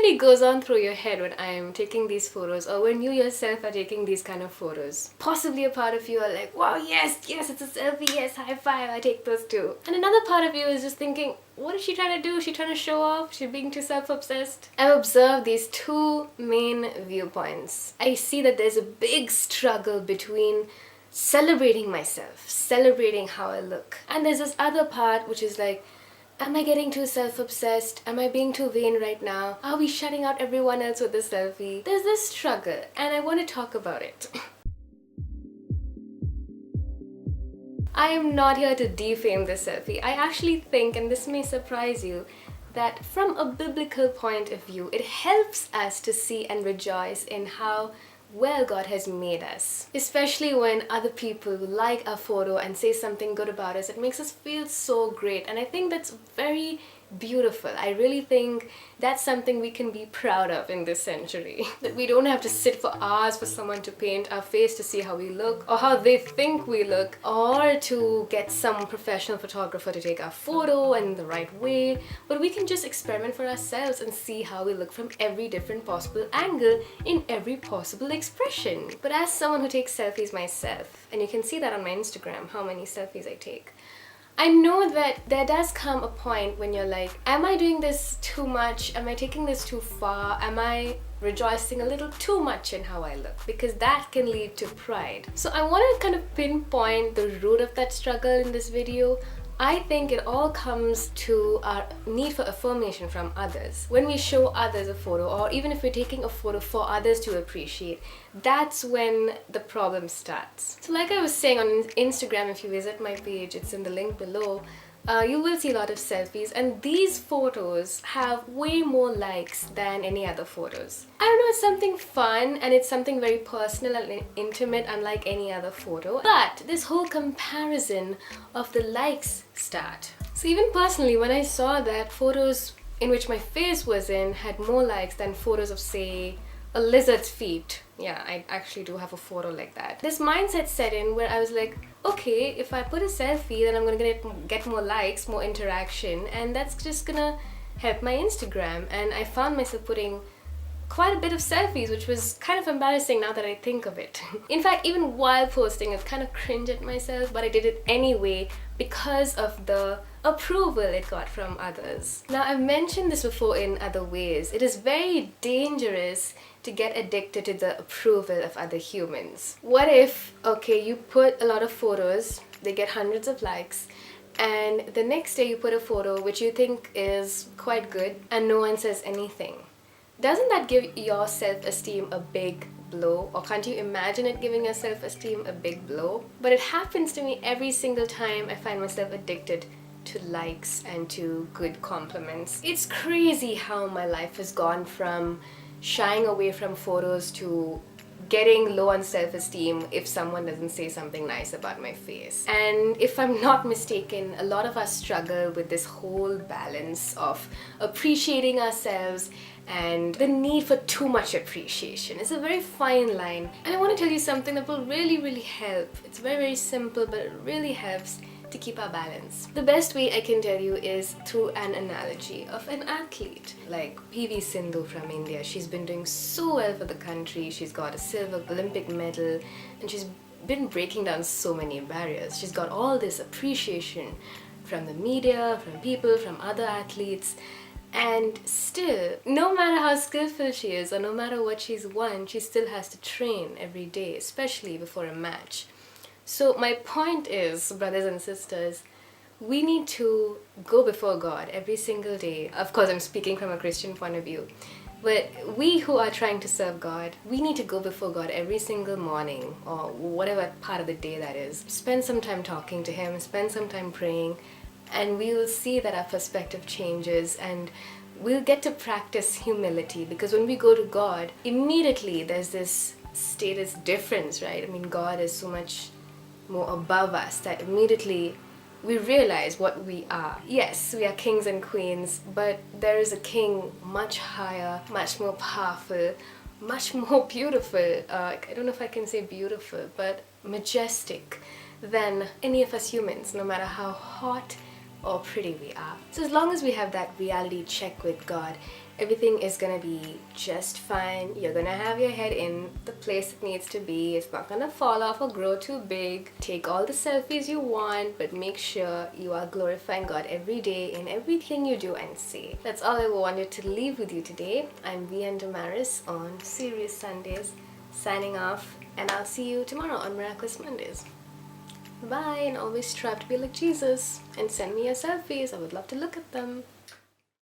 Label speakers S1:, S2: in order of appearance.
S1: really goes on through your head when I'm taking these photos, or when you yourself are taking these kind of photos? Possibly a part of you are like, wow, yes, it's a selfie, yes, high five, I take those too. And another part of you is just thinking, what is she trying to do? Is she trying to show off? Is she being too self-obsessed? I've observed these two main viewpoints. I see that there's a big struggle between celebrating myself, celebrating how I look. And there's this other part which is like, am I getting too self-obsessed? Am I being too vain right now? Are we shutting out everyone else with the selfie? There's this struggle, and I want to talk about it. I am not here to defame the selfie. I actually think, and this may surprise you, that from a biblical point of view, it helps us to see and rejoice in how well God has made us. Especially when other people like our photo and say something good about us, it makes us feel so great. And I think that's very beautiful. I really think that's something we can be proud of in this century. That we don't have to sit for hours for someone to paint our face to see how we look or how they think we look, or to get some professional photographer to take our photo in the right way, but we can just experiment for ourselves and see how we look from every different possible angle in every possible expression. But as someone who takes selfies myself, and you can see that on my Instagram, how many selfies I take, I know that there does come a point when you're like, am I doing this too much? Am I taking this too far? Am I rejoicing a little too much in how I look? Because that can lead to pride. So I want to kind of pinpoint the root of that struggle in this video. I think it all comes to our need for affirmation from others. When we show others a photo, or even if we're taking a photo for others to appreciate, that's when the problem starts. So like I was saying on Instagram, if you visit my page, it's in the link below, you will see a lot of selfies, and these photos have way more likes than any other photos. I don't know, it's something fun and it's something very personal and intimate, unlike any other photo. But this whole comparison of the likes start. So even personally, when I saw that photos in which my face was in had more likes than photos of, say, a lizard's feet. Yeah, I actually do have a photo like that. This mindset set in where I was like, okay, if I put a selfie, then I'm gonna get more likes, more interaction, and that's just gonna help my Instagram. And I found myself putting quite a bit of selfies, which was kind of embarrassing now that I think of it. In fact, even while posting, I've kind of cringed at myself, but I did it anyway because of the approval it got from others. Now, I've mentioned this before in other ways. It is very dangerous to get addicted to the approval of other humans. What if, okay, you put a lot of photos, they get hundreds of likes, and the next day you put a photo which you think is quite good and no one says anything? Doesn't that give your self-esteem a big blow? Or can't you imagine it giving your self-esteem a big blow? But it happens to me every single time I find myself addicted to likes and to good compliments. It's crazy how my life has gone from shying away from photos to getting low on self-esteem if someone doesn't say something nice about my face. And if I'm not mistaken, a lot of us struggle with this whole balance of appreciating ourselves and the need for too much appreciation. It's a very fine line. And I want to tell you something that will really help. It's very simple, but it really helps to keep our balance. The best way I can tell you is through an analogy of an athlete. Like PV Sindhu from India. She's been doing so well for the country. She's got a silver Olympic medal and she's been breaking down so many barriers. She's got all this appreciation from the media, from people, from other athletes. And still, no matter how skillful she is or no matter what she's won, she still has to train every day, especially before a match. So my point is, brothers and sisters, we need to go before God every single day. Of course, I'm speaking from a Christian point of view. But we who are trying to serve God, we need to go before God every single morning or whatever part of the day that is. Spend some time talking to Him, spend some time praying, and we will see that our perspective changes and we'll get to practice humility, because when we go to God, immediately there's this status difference, right? I mean, God is so much more above us that immediately we realize what we are. Yes, we are kings and queens, but there is a king much higher, much more powerful, much more beautiful. I don't know if I can say beautiful, but majestic than any of us humans, no matter how hot, or pretty we are. So as long as we have that reality check with God, everything is gonna be just fine. You're gonna have your head in the place it needs to be. It's not gonna fall off or grow too big. Take all the selfies you want, but make sure you are glorifying God every day in everything you do and say. That's all I wanted to leave with you today. I'm Vihan Damaris on Serious Sundays, signing off, and I'll see you tomorrow on Miraculous Mondays. Bye, and always strive to be like Jesus. And send me your selfies. I would love to look at them.